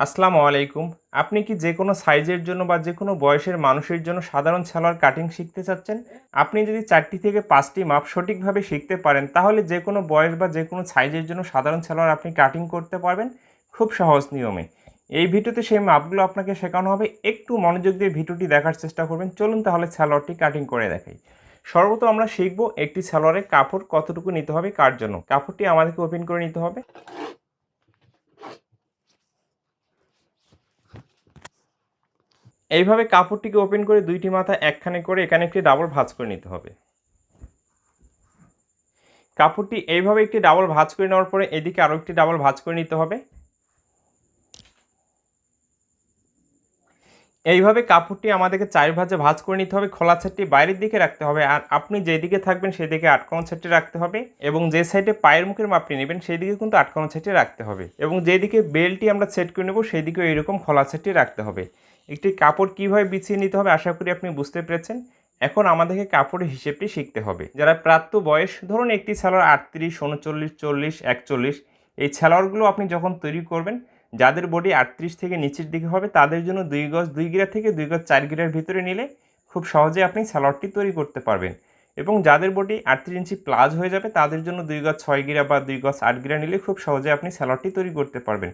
আসসালামু আলাইকুম। আপনি কি যেকোনো সাইজের জন্য বা যেকোনো বয়সের মানুষের জন্য সাধারণ সালোয়ার কাটিং শিখতে চাচ্ছেন? আপনি যদি ৪টি থেকে ৫টি মাপ সঠিকভাবে শিখতে পারেন, তাহলে যেকোনো বয়স বা যেকোনো সাইজের জন্য সাধারণ সালোয়ার আপনি কাটিং করতে পারবেন খুব সহজ নিয়মে। এই ভিডিওতে সেই মাপগুলো আপনাকে শেখানো হবে। একটু মনোযোগ দিয়ে ভিডিওটি দেখার চেষ্টা করবেন। চলুন তাহলে সালোয়ারটি কাটিং করে দেখাই। সর্বপ্রথম আমরা শিখব একটি সালোয়ারের কাপড় কতটুকু নিতে হবে কার জন্য। কাপড়টি আমাদেরকে ওপেন করে নিতে হবে। এইভাবে কাপড়টিকে ওপেন করে দুইটি মাথা একখানে করে এখানে একটি ডাবল ভাঁজ করে নিতে হবে। কাপড়টি এইভাবে একটি ডাবল ভাঁজ করে নেওয়ার পরে এদিকে আরও একটি ডাবল ভাঁজ করে নিতে হবে। এইভাবে কাপড়টি আমাদেরকে 4 ভাঁজে ভাঁজ করে নিতে হবে। খোলা ছাদটি বাইরের দিকে রাখতে হবে, আর আপনি যেদিকে থাকবেন সেদিকে আটকানো ছাদটি রাখতে হবে, এবং যে সাইডে পায়ের মুখের মাপটি নেবেন সেই দিকে কিন্তু আটকানো ছাদটি রাখতে হবে, এবং যেদিকে বেল্টটি আমরা সেট করে নেব সেই দিকেও এইরকম খোলা ছাদটি রাখতে হবে। একটি কাপড় কীভাবে বিছিয়ে নিতে হবে আশা করি আপনি বুঝতে পেরেছেন। এখন আমাদেরকে কাপড়ের হিসেবটি শিখতে হবে। যারা প্রাপ্ত বয়স, ধরুন একটি সালোয়ার 38, 39, 40, 41, এই সালোয়ারগুলো আপনি যখন তৈরি করবেন, যাদের বডি 38 থেকে নিচের দিকে হবে তাদের জন্য 2 গজ 2 গিরা থেকে 2 গজ 4 গিরার ভিতরে নিলে খুব সহজে আপনি সালোয়ারটি তৈরি করতে পারবেন, এবং যাদের বডি 38 ইঞ্চি প্লাস হয়ে যাবে তাদের জন্য 2 গজ 6 গিরা বা 2 গজ 8 গিরা নিলে খুব সহজে আপনি সালোয়ারটি তৈরি করতে পারবেন।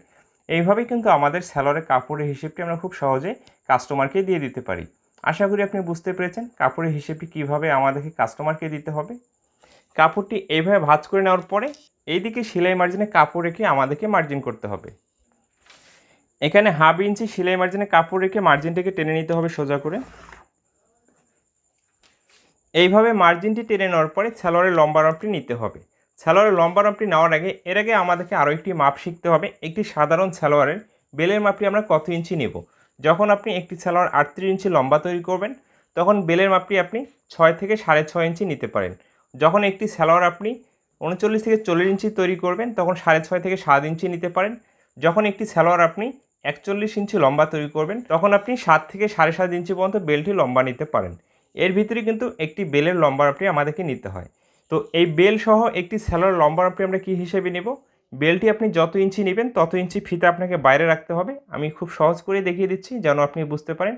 এইভাবেই কিন্তু আমাদের সালোয়ারের কাপড়ের হিসেবটি আমরা খুব সহজে কাস্টমারকে দিয়ে দিতে পারি। আশা করি আপনি বুঝতে পেরেছেন কাপড়ের হিসেবটি কীভাবে আমাদেরকে কাস্টমারকে দিতে হবে। কাপড়টি এইভাবে ভাঁজ করে নেওয়ার পরে এইদিকে সেলাই মার্জিনে কাপড় রেখে আমাদেরকে মার্জিন করতে হবে। এখানে হাফ ইঞ্চি সেলাই মার্জিনে কাপড় রেখে মার্জিনটাকে টেনে নিতে হবে সোজা করে। এইভাবে মার্জিনটি টেনে নেওয়ার পরে সালোয়ারের লম্বা মাপটি নিতে হবে। সালোয়ারের লম্বা মাপটি নেওয়ার আগে আমাদেরকে আরও একটি মাপ শিখতে হবে। একটি সাধারণ সালোয়ারের বেলের মাপটি আমরা কত ইঞ্চি নেব। যখন আপনি একটি সালোয়ার 38 ইঞ্চি লম্বা তৈরি করবেন, তখন বেলের মাপটি আপনি 6 থেকে 6.5 ইঞ্চি নিতে পারেন। যখন একটি সালোয়ার আপনি 39 থেকে 40 ইঞ্চি তৈরি করবেন, তখন 6.5 থেকে 7 ইঞ্চি নিতে পারেন। যখন একটি সালোয়ার আপনি 41 ইঞ্চি লম্বা তৈরি করবেন, তখন আপনি 7 থেকে 7.5 ইঞ্চি পর্যন্ত বেলটি লম্বা নিতে পারেন। এর ভিতরে কিন্তু একটি বেলের লম্বা মাপটি আমাদেরকে নিতে হয়। তো এই বেল সহ একটি সালোয়ার লম্বা মাপটি আমরা কী হিসেবে নেব? বেলটি আপনি যত ইঞ্চি নেবেন তত ইঞ্চি ফিতা আপনাকে বাইরে রাখতে হবে। আমি খুব সহজ করে দেখিয়ে দিচ্ছি যেন আপনি বুঝতে পারেন।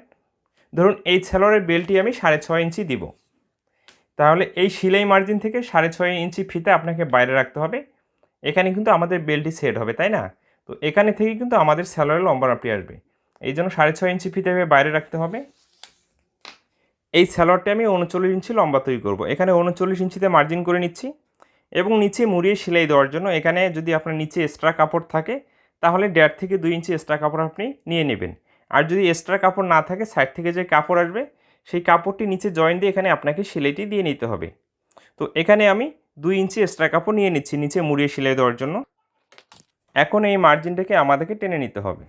ধরুন এই সালোয়ারের বেলটি আমি 6.5 ইঞ্চি দিব, তাহলে এই সেলাই মার্জিন থেকে 6.5 ইঞ্চি ফিতা আপনাকে বাইরে রাখতে হবে। এখানে কিন্তু আমাদের বেলটি সেট হবে, তাই না? তো এখানে থেকে কিন্তু আমাদের সালোয়ারের লম্বা মাপটি আসবে, এই জন্য 6.5 ইঞ্চি ফিতা বাইরে রাখতে হবে। এই সালোয়ারটি আমি 39 ইঞ্চি লম্বা তৈরি করব। এখানে 39 ইঞ্চিতে মার্জিন করে নিচ্ছি, এবং নিচে মুড়িয়ে সেলাই দেওয়ার জন্য এখানে যদি আপনার নিচে এক্সট্রা কাপড় থাকে তাহলে 1.5 থেকে 2 ইঞ্চি এক্সট্রা কাপড় আপনি নিয়ে নেবেন। আর যদি এক্সট্রা কাপড় না থাকে, সাইড থেকে যে কাপড় আসবে সেই কাপড়টি নিচে জয়েন দিয়ে এখানে আপনাকে সেলাইটি দিয়ে নিতে হবে। তো এখানে আমি 2 ইঞ্চি এক্সট্রা কাপড় নিয়ে নিচ্ছি নিচে মুড়িয়ে সেলাই দেওয়ার জন্য। এখন এই মার্জিনটাকে আমাদেরকে টেনে নিতে হবে।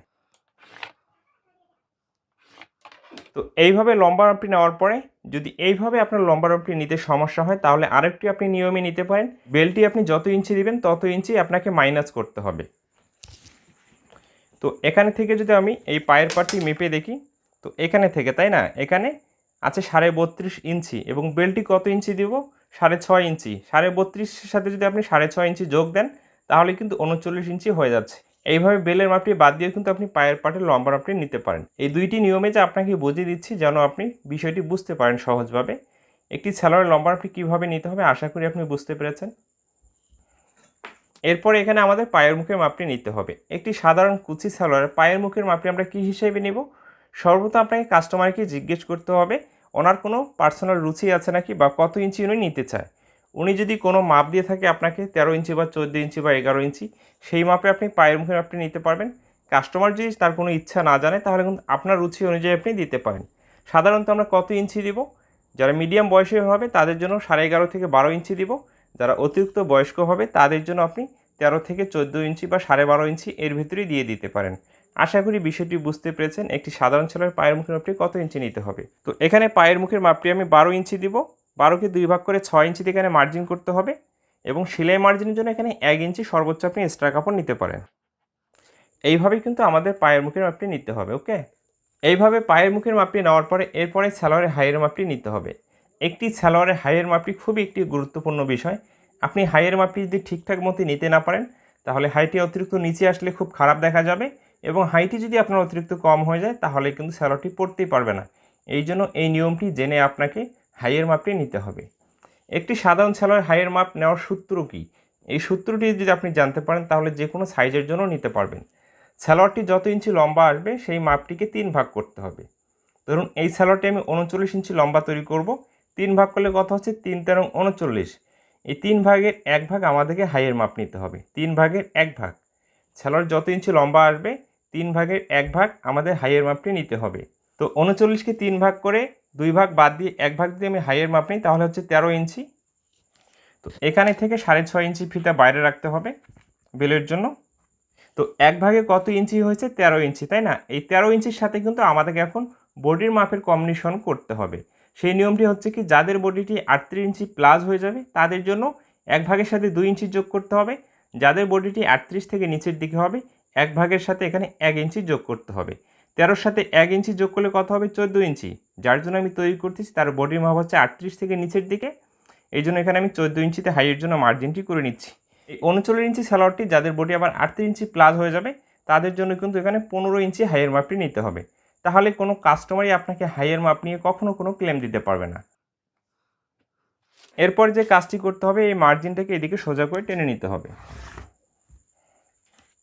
তো এইভাবে লম্বা মাপটি নেওয়ার পরে যদি এইভাবে আপনার লম্বা মাপটি নিতে সমস্যা হয়, তাহলে আরেকটি আপনি নিয়মে নিতে পারেন। বেল্টটি আপনি যত ইঞ্চি দিবেন তত ইঞ্চি আপনাকে মাইনাস করতে হবে। তো এখানে থেকে যদি আমি এই পায়ের পাটটি মেপে দেখি, তো এখানে থেকে, তাই না, এখানে আছে 32.5 ইঞ্চি, এবং বেল্টটি কত ইঞ্চি দিব? 6.5 ইঞ্চি। 32.5-এর সাথে যদি আপনি 6.5 ইঞ্চি যোগ দেন তাহলে কিন্তু 39 ইঞ্চি হয়ে যাচ্ছে। এইভাবে বেলের মাপটি বাদ দিয়ে কিন্তু আপনি পায়ের পাটের লম্বা মাপটি নিতে পারেন। এই দুইটি নিয়মে যে আপনাকে বুঝিয়ে দিচ্ছি যেন আপনি বিষয়টি বুঝতে পারেন সহজভাবে। একটি সালোয়ারের লম্বা মাপটি কীভাবে নিতে হবে আশা করি আপনি বুঝতে পেরেছেন। এরপরে এখানে আমাদের পায়ের মুখের মাপটি নিতে হবে। একটি সাধারণ কুচি সালোয়ারের পায়ের মুখের মাপটি আমরা কী হিসেবে নেব? সর্বপ্রথম আপনাকে কাস্টমারকে জিজ্ঞেস করতে হবে ওনার কোনো পার্সোনাল রুচি আছে নাকি, বা কত ইঞ্চি উনি নিতে চায়। উনি যদি কোনো মাপ দিয়ে থাকে আপনাকে 13 ইঞ্চি বা 14 ইঞ্চি বা 11 ইঞ্চি, সেই মাপে আপনি পায়ের মুখের মাপটি নিতে পারবেন। কাস্টমার যদি তার কোনো ইচ্ছা না জানে তাহলে কিন্তু আপনার রুচি অনুযায়ী আপনি দিতে পারেন। সাধারণত আমরা কত ইঞ্চি দিব? যারা মিডিয়াম বয়সের হবে তাদের জন্য 11.5 থেকে 12 ইঞ্চি দিব। যারা অতিরিক্ত বয়স্ক হবে তাদের জন্য আপনি 13 থেকে 14 ইঞ্চি বা 12.5 ইঞ্চি এর ভিতরেই দিয়ে দিতে পারেন। আশা করি বিষয়টি বুঝতে পেরেছেন একটি সাধারণ ছেলের পায়ের মুখের মাপটি কত ইঞ্চি নিতে হবে। তো এখানে পায়ের মুখের মাপটি আমি 12 ইঞ্চি দিব। 12কে 2 ভাগ করে 6 ইঞ্চিতে এখানে মার্জিন করতে হবে, এবং সেলাই মার্জিনের জন্য এখানে 1 ইঞ্চি সর্বোচ্চ আপনি এক্সট্রা কাপড় নিতে পারেন। এইভাবেই কিন্তু আমাদের পায়ের মুখের মাপটি নিতে হবে। ওকে, এইভাবে পায়ের মুখের মাপটি নেওয়ার পরে এরপরে সালোয়ারের হাইয়ের মাপটি নিতে হবে। একটি সালোয়ারের হাইয়ের মাপটি খুবই একটি গুরুত্বপূর্ণ বিষয়। আপনি হাইয়ের মাপটি যদি ঠিকঠাক মতো নিতে না পারেন তাহলে হাইটি অতিরিক্ত নিচে আসলে খুব খারাপ দেখা যাবে, এবং হাইটই যদি আপনার অতিরিক্ত কম হয়ে যায় তাহলে কিন্তু সালোয়ারটি পরতেই পারবে না। এই জন্য এই নিয়মটি জেনে আপনাকে হাইয়ের মাপটি নিতে হবে। একটি সাধারণ সালোয়ার হাইয়ের মাপ নেওয়ার সূত্র কী? এই সূত্রটি যদি আপনি জানতে পারেন তাহলে যে কোনো সাইজের জন্য নিতে পারবেন। সালোয়ারটি যত ইঞ্চি লম্বা আসবে সেই মাপটিকে 3 ভাগ করতে হবে। ধরুন এই সালোয়ারটি আমি 39 ইঞ্চি লম্বা তৈরি করব, 3 ভাগ করলে কত হচ্ছে 3 তেরো 39। এই 3 ভাগের 1 ভাগ আমাদেরকে হাইয়ের মাপ নিতে হবে। 3 ভাগের 1 ভাগ, সালোয়ার যত ইঞ্চি লম্বা আসবে 3 ভাগের 1 ভাগ আমাদের হাইয়ের মাপটি নিতে হবে। তো 39কে 3 ভাগ করে 2 ভাগ বাদ দিয়ে 1 ভাগ দিয়ে আমি হাইয়ের মাপ নিই, তাহলে হচ্ছে 13 ইঞ্চি। তো এখানে থেকে 6.5 ইঞ্চি ফিতা বাইরে রাখতে হবে বেলের জন্য। তো 1 ভাগে কত ইঞ্চি হয়েছে? 13 ইঞ্চি, তাই না? এই 13 ইঞ্চির সাথে কিন্তু আমাদেরকে এখন বডির মাপের কম্বিনেশন করতে হবে। সেই নিয়মটি হচ্ছে কি, যাদের বডিটি 38 ইঞ্চি প্লাস হয়ে যাবে তাদের জন্য 1 ভাগের সাথে 2 ইঞ্চি যোগ করতে হবে। যাদের বডিটি 38 থেকে নিচের দিকে হবে 1 ভাগের সাথে এখানে 1 ইঞ্চি যোগ করতে হবে। 13 সাথে 1 ইঞ্চি যোগ করলে কত হবে? 14 ইঞ্চি। যার জন্য আমি তৈরি করতেছি তার বডির মাপ হচ্ছে 38 থেকে নিচের দিকে, এই জন্য এখানে আমি 14 ইঞ্চিতে হাইয়ের জন্য মার্জিনটি করে নিচ্ছি। এই 39 ইঞ্চি সালোয়ারটি যাদের বডি আবার 38 ইঞ্চি প্লাস হয়ে যাবে তাদের জন্য কিন্তু এখানে 15 ইঞ্চি হাইয়ের মাপটি নিতে হবে। তাহলে কোনো কাস্টমারই আপনাকে হাইয়ের মাপ নিয়ে কখনো কোনো ক্লেম দিতে পারবে না। এরপর যে কাজটি করতে হবে, এই মার্জিনটাকে এদিকে সোজা করে টেনে নিতে হবে।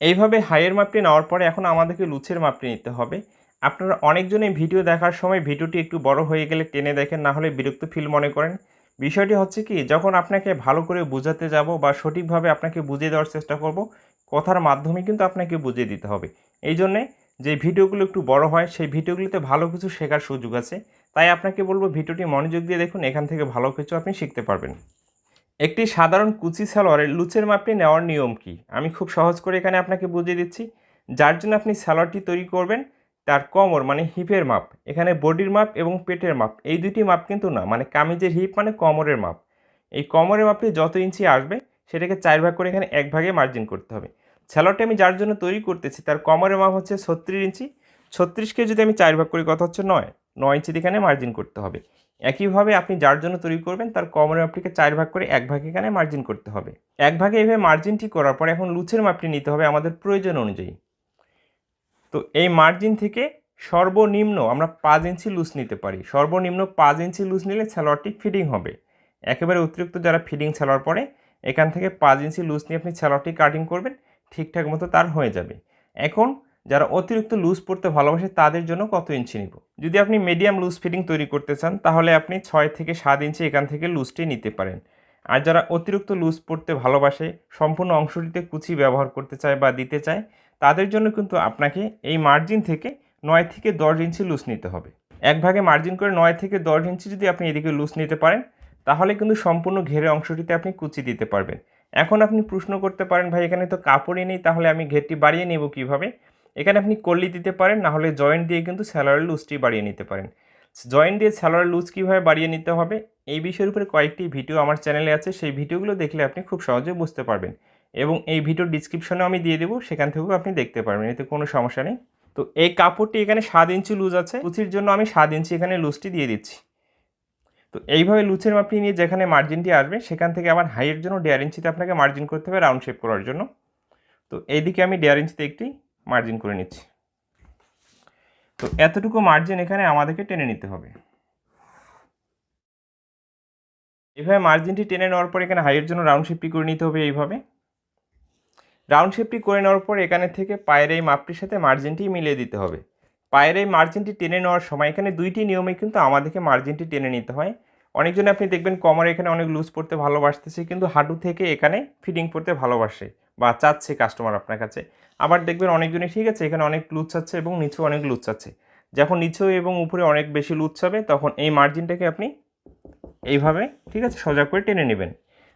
এইভাবে হাইয়ের মাপটি নেওয়ার পরে এখন আমাদেরকে লুচের মাপটি নিতে হবে। আপনারা অনেকজন এই ভিডিও দেখার সময় ভিডিওটি একটু বড় হয়ে গেলে টেনে দেখেন, না হলে বিরক্ত ফিল মনে করেন। বিষয়টি হচ্ছে কি, যখন আপনাকে ভালো করে বোঝাতে যাব বা সঠিকভাবে আপনাকে বুঝিয়ে দেওয়ার চেষ্টা করব, কথার মাধ্যমে কিন্তু আপনাকে বুঝিয়ে দিতে হবে। এই জন্যে যে ভিডিওগুলো একটু বড় হয় সেই ভিডিওগুলিতে ভালো কিছু শেখার সুযোগ আছে। তাই আপনাকে বলবো ভিডিওটি মনোযোগ দিয়ে দেখুন, এখান থেকে ভালো কিছু আপনি শিখতে পারবেন। একটি সাধারণ কুচি সালোয়ারের লুচের মাপটি নেওয়ার নিয়ম কি, আমি খুব সহজ করে এখানে আপনাকে বুঝিয়ে দিচ্ছি। যার জন্য আপনি সালোয়ারটি তৈরি করবেন তার কোমর মানে হিপের মাপ, এখানে বডির মাপ এবং পেটের মাপ এই দুটি মাপ কিন্তু না, মানে কামিজের হিপ মানে কোমরের মাপ। এই কোমরের মাপটি যত ইঞ্চি আসবে সেটাকে 4 ভাগ করে এখানে 1 ভাগে মার্জিন করতে হবে। সালোয়ারটি আমি যার জন্য তৈরি করতেছি তার কোমরের মাপ হচ্ছে 36 ইঞ্চি। 36কে যদি আমি 4 ভাগ করি কত হচ্ছে 9 ইঞ্চি এখানে মার্জিন করতে হবে। একইভাবে আপনি যার জন্য তৈরি করবেন তার কোমরের মাপটিকে 4 ভাগ করে 1 ভাগে এখানে মার্জিন করতে হবে। 1 ভাগে এইভাবে মার্জিনটি করার পর এখন লুচের মাপটি নিতে হবে আমাদের প্রয়োজন অনুযায়ী। তো এই মার্জিন থেকে সর্বনিম্ন আমরা 5 ইঞ্চি লুজ নিতে পারি। সর্বনিম্ন 5 ইঞ্চি লুজ নিলে সালোয়ারটি ফিটিং হবে। একেবারে অতিরিক্ত যারা ফিটিং সালোয়ার পরে এখান থেকে 5 ইঞ্চি লুজ নিয়ে আপনি সালোয়ারটি কাটিং করবেন, ঠিকঠাক মতো তার হয়ে যাবে। এখন যারা অতিরিক্ত লুজ পড়তে ভালোবাসে তাদের জন্য কত ইঞ্চি নিব? যদি আপনি মিডিয়াম লুজ ফিটিং তৈরি করতে চান তাহলে আপনি 6 থেকে 7 ইঞ্চি এখান থেকে লুজটি নিতে পারেন। আর যারা অতিরিক্ত লুজ পড়তে ভালোবাসে, সম্পূর্ণ অংশটিতে কুচি ব্যবহার করতে চায় বা দিতে চায়, তাদের জন্য কিন্তু আপনাকে এই মার্জিন থেকে 9 থেকে 10 ইঞ্চি লুজ নিতে হবে। 1 ভাগে মার্জিন করে 9 থেকে 10 ইঞ্চি যদি আপনি এদিকে লুজ নিতে পারেন তাহলে কিন্তু সম্পূর্ণ ঘেরে অংশটিতে আপনি কুচি দিতে পারবেন। এখন আপনি প্রশ্ন করতে পারেন, ভাই এখানে তো কাপড়ই নেই, তাহলে আমি ঘেরটি বাড়িয়ে নেব কীভাবে? এখানে আপনি কল্লি দিতে পারেন, না হলে জয়েন্ট দিয়ে কিন্তু সালোয়ারের লুজটি বাড়িয়ে নিতে পারেন। জয়েন্ট দিয়ে সালোয়ারের লুজ কীভাবে বাড়িয়ে নিতে হবে এই বিষয়ের উপরে কয়েকটি ভিডিও আমার চ্যানেলে আছে, সেই ভিডিওগুলো দেখলে আপনি খুব সহজে বুঝতে পারবেন এবং এই ভিডিওর ডিসক্রিপশনেও আমি দিয়ে দেবো, সেখান থেকেও আপনি দেখতে পারবেন, এতে কোনো সমস্যা নেই। তো এই কাপড়টি এখানে 7 ইঞ্চি লুজ আছে, কুচির জন্য আমি 7 ইঞ্চি এখানে লুজটি দিয়ে দিচ্ছি। তো এইভাবে লুচের মাপটি নিয়ে যেখানে মার্জিনটি আসবে সেখান থেকে আবার হাইয়ের জন্য 1.5 ইঞ্চিতে আপনাকে মার্জিন করতে হবে রাউন্ড শেপ করার জন্য। তো এইদিকে আমি 1.5 ইঞ্চিতে একটি মার্জিন করে নিচ্ছি। তো এতটুকু মার্জিন এখানে আমাদেরকে টেনে নিতে হবে। এভাবে মার্জিনটি টেনে নেওয়ার পর এখানে হাইয়ের জন্য রাউন্ড শেপটি করে নিতে হবে। এইভাবে রাউন্ড শেপটি করে নেওয়ার পর এখানে থেকে পায়ের এই মাপটির সাথে মার্জিনটি মিলিয়ে দিতে হবে। পায়ের এই মার্জিনটি টেনে নেওয়ার সময় এখানে দুইটি নিয়মে কিন্তু আমাদেরকে মার্জিনটি টেনে নিতে হয়। অনেকজনে আপনি দেখবেন কোমরে এখানে অনেক লুজ পড়তে ভালোবাসতেছে, কিন্তু হাঁটু থেকে এখানে ফিটিং করতে ভালোবাসে বা চাচ্ছে কাস্টমার আপনার কাছে। আবার দেখবেন অনেকজনই ঠিক আছে এখানে অনেক লুজ চাচ্ছে এবং নিচেও অনেক লুজ চাচ্ছে। যখন নিচেও এবং উপরে অনেক বেশি লুজ চাবে তখন এই মার্জিনটাকে আপনি এইভাবে ঠিক আছে সোজা করে টেনে নেবেন।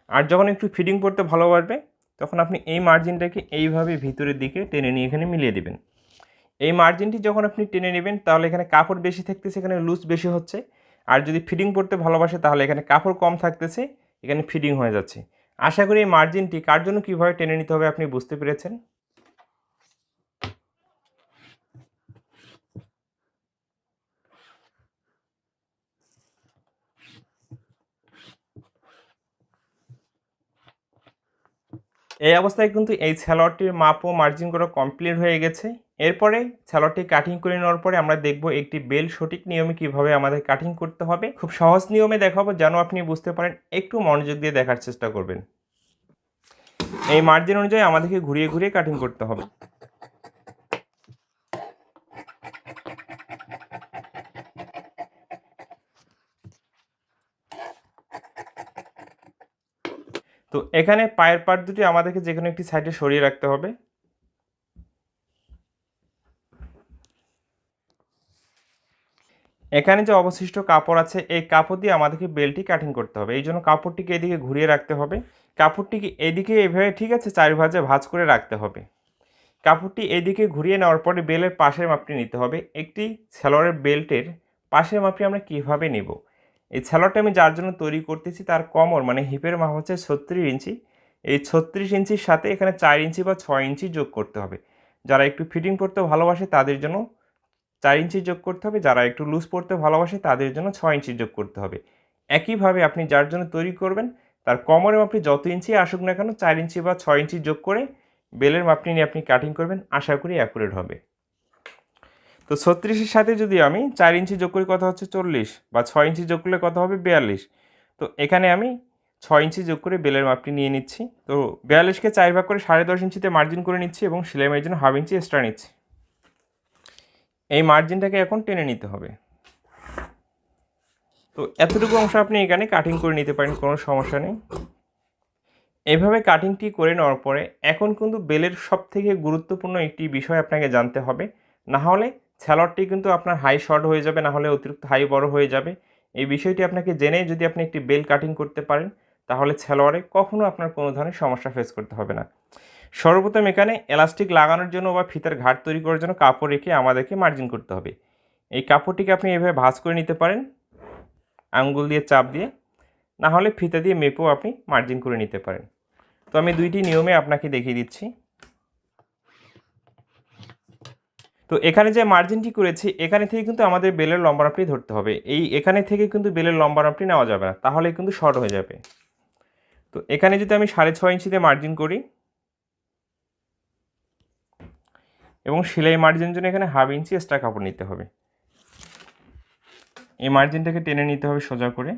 আর যখন একটু ফিটিং করতে ভালোবাসবে তখন আপনি এই মার্জিনটাকে এইভাবে ভিতরের দিকে টেনে নিয়ে এখানে মিলিয়ে দেবেন। এই মার্জিনটি যখন আপনি টেনে নেবেন তাহলে এখানে কাপড় বেশি থাকতেছে, এখানে লুজ বেশি হচ্ছে। আর যদি ফিটিং করতে ভালোবাসে তাহলে এখানে কাপড় কম থাকতেছে, এখানে ফিটিং হয়ে যাচ্ছে। আশা করি এই মার্জিনটি কার জন্য কীভাবে টেনে নিতে হবে আপনি বুঝতে পেরেছেন। এই অবস্থায় কিন্তু এই সালোয়ারটির মাপ ও মার্জিন করা কমপ্লিট হয়ে গেছে। এরপরে সালোয়ারটি কাটিং করে নেওয়ার পরে আমরা দেখব একটি বেল সঠিক নিয়মে কিভাবে আমাদের কাটিং করতে হবে। খুব সহজ নিয়মে দেখাবো যেন আপনি বুঝতে পারেন, একটু মনোযোগ দিয়ে দেখার চেষ্টা করবেন। এই মার্জিন অনুযায়ী আমাদেরকে ঘুরিয়ে ঘুরিয়ে কাটিং করতে হবে। তো এখানে পায়ের পাট দুটি আমাদেরকে যেকোনো একটি সাইডে সরিয়ে রাখতে হবে। এখানে যে অবশিষ্ট কাপড় আছে এই কাপড় দিয়ে আমাদেরকে বেলটি কাটিং করতে হবে। এই জন্য কাপড়টিকে এদিকে ঘুরিয়ে রাখতে হবে। কাপড়টিকে এদিকে এভাবে ঠিক আছে 4 ভাঁজে ভাঁজ করে রাখতে হবে। কাপড়টি এদিকে ঘুরিয়ে নেওয়ার পরে বেলের পাশের মাপটি নিতে হবে। একটি সালোয়ারের বেল্টের পাশের মাপটি আমরা কিভাবে নেব? এই সালোয়ারটা আমি যার জন্য তৈরি করতেছি তার কোমর মানে হিপের মাপ হচ্ছে 36 ইঞ্চি। এই 36 ইঞ্চির সাথে এখানে 4 ইঞ্চি বা 6 ইঞ্চি যোগ করতে হবে। যারা একটু ফিটিং করতে ভালোবাসে তাদের জন্য 4 ইঞ্চি যোগ করতে হবে, যারা একটু লুজ পড়তে ভালোবাসে তাদের জন্য 6 ইঞ্চি যোগ করতে হবে। একইভাবে আপনি যার জন্য তৈরি করবেন তার কোমরের মাপটি যত ইঞ্চি আসুক না কেন 4 ইঞ্চি বা 6 ইঞ্চি যোগ করে বেলের মাপটি নিয়ে আপনি কাটিং করবেন, আশা করি অ্যাকুরেট হবে। তো 36-এর সাথে যদি আমি 4 ইঞ্চি যোগ করি কথা হচ্ছে 40, বা 6 ইঞ্চি যোগ করলে কথা হবে 42। তো এখানে আমি 6 ইঞ্চি যোগ করে বেলের মাপটি নিয়ে নিচ্ছি। তো 42কে 4 ভাগ করে 10.5 ইঞ্চিতে মার্জিন করে নিচ্ছি এবং সেলাই মার্জিন হাফ ইঞ্চি এক্সট্রা নিচ্ছি। এই মার্জিনটাকে এখন টেনে নিতে হবে। তো এতটুকু অংশ আপনি এখানে কাটিং করে নিতে পারেন, কোনো সমস্যা নেই। এইভাবে কাটিংটি করে নেওয়ার পরে এখন কিন্তু বেলের সবথেকে গুরুত্বপূর্ণ একটি বিষয় আপনাকে জানতে হবে, না হলে সালোয়ারটি কিন্তু আপনার হাই শর্ট হয়ে যাবে, না হলে অতিরিক্ত হাই বড় হয়ে যাবে। এই বিষয়টি আপনাকে জেনে যদি আপনি একটি বেল কাটিং করতে পারেন তাহলে সালোয়ারে কখনো আপনার কোনো ধরনের সমস্যা ফেস করতে হবে না। সর্বপ্রথম এখানে এলাস্টিক লাগানোর জন্য বা ফিতার ঘাট তৈরি করার জন্য কাপড় রেখে আমাদেরকে মার্জিন করতে হবে। এই কাপড়টিকে আপনি এভাবে ভাঁজ করে নিতে পারেন আঙ্গুল দিয়ে চাপ দিয়ে, না হলে ফিতা দিয়ে মেপেও আপনি মার্জিন করে নিতে পারেন। তো আমি দুইটি নিয়মে আপনাকে দেখিয়ে দিচ্ছি। তো এখানে যে মার্জিনটি করেছি এখানে থেকে কিন্তু আমাদের বেলের লম্বা মাপটি ধরতে হবে। এখানে থেকে কিন্তু বেলের লম্বা মাপটি নেওয়া যাবে না, তাহলে কিন্তু শর্ট হয়ে যাবে। তো এখানে যদি আমি 6.5 ইঞ্চিতে মার্জিন করি এবং সেলাই মার্জিনের জন্য এখানে হাফ ইঞ্চি এক্সট্রা কাপড় নিতে হবে। এই মার্জিনটাকে টেনে নিতে হবে সোজা করে।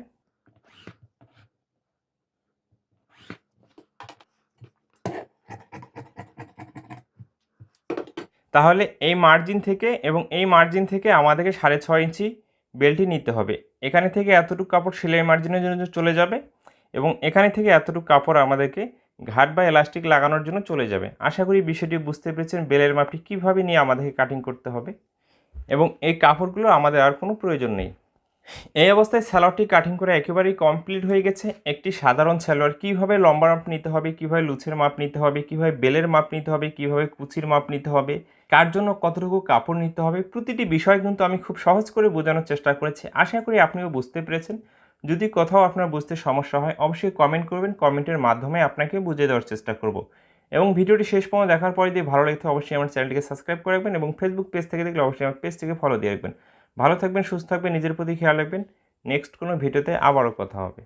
তাহলে এই মার্জিন থেকে এবং এই মার্জিন থেকে আমাদেরকে 6.5 ইঞ্চি বেল্টটি নিতে হবে। এখানে থেকে এতটুকু কাপড় সেলাই মার্জিনের জন্য চলে যাবে এবং এখানে থেকে এতটুকু কাপড় আমাদেরকে ঘাট বা এলাস্টিক লাগানোর জন্য চলে যাবে। আশা করি বিষয়টি বুঝতে পেরেছেন বেলের মাপটি কীভাবে নিয়ে আমাদেরকে কাটিং করতে হবে এবং এই কাপড়গুলো আমাদের আর কোনো প্রয়োজন নেই। এই অবস্থায় সালোয়ারটি কাটিং করে একেবারেই কমপ্লিট হয়ে গেছে। একটি সাধারণ সালোয়ার কীভাবে লম্বা মাপ নিতে হবে, কীভাবে লুচের মাপ নিতে হবে, কীভাবে বেলের মাপ নিতে হবে, কীভাবে কুচির মাপ নিতে হবে, কার জন্য কতটুকু কাপড় নিতে হবে, প্রতিটি বিষয় কিন্তু আমি খুব সহজ করে বোঝানোর চেষ্টা করেছি। আশা করি আপনিও বুঝতে পেরেছেন। যদি কোথাও আপনার বুঝতে সমস্যা হয় অবশ্যই কমেন্ট করবেন, কমেন্টের মাধ্যমে আপনাকে বুঝিয়ে দেওয়ার চেষ্টা করব। এবং ভিডিওটি শেষ পর্যন্ত দেখার পরে যদি ভালো লাগে অবশ্যই আমার চ্যানেলটিকে সাবস্ক্রাইব করে রাখবেন এবং ফেসবুক পেজ থেকে দেখলে অবশ্যই আমার পেজটিকে ফলো দিয়ে রাখবেন। ভালো থাকবেন, সুস্থ থাকবেন, নিজের প্রতি খেয়াল রাখবেন। নেক্সট কোনো ভিডিওতে আবারও কথা হবে।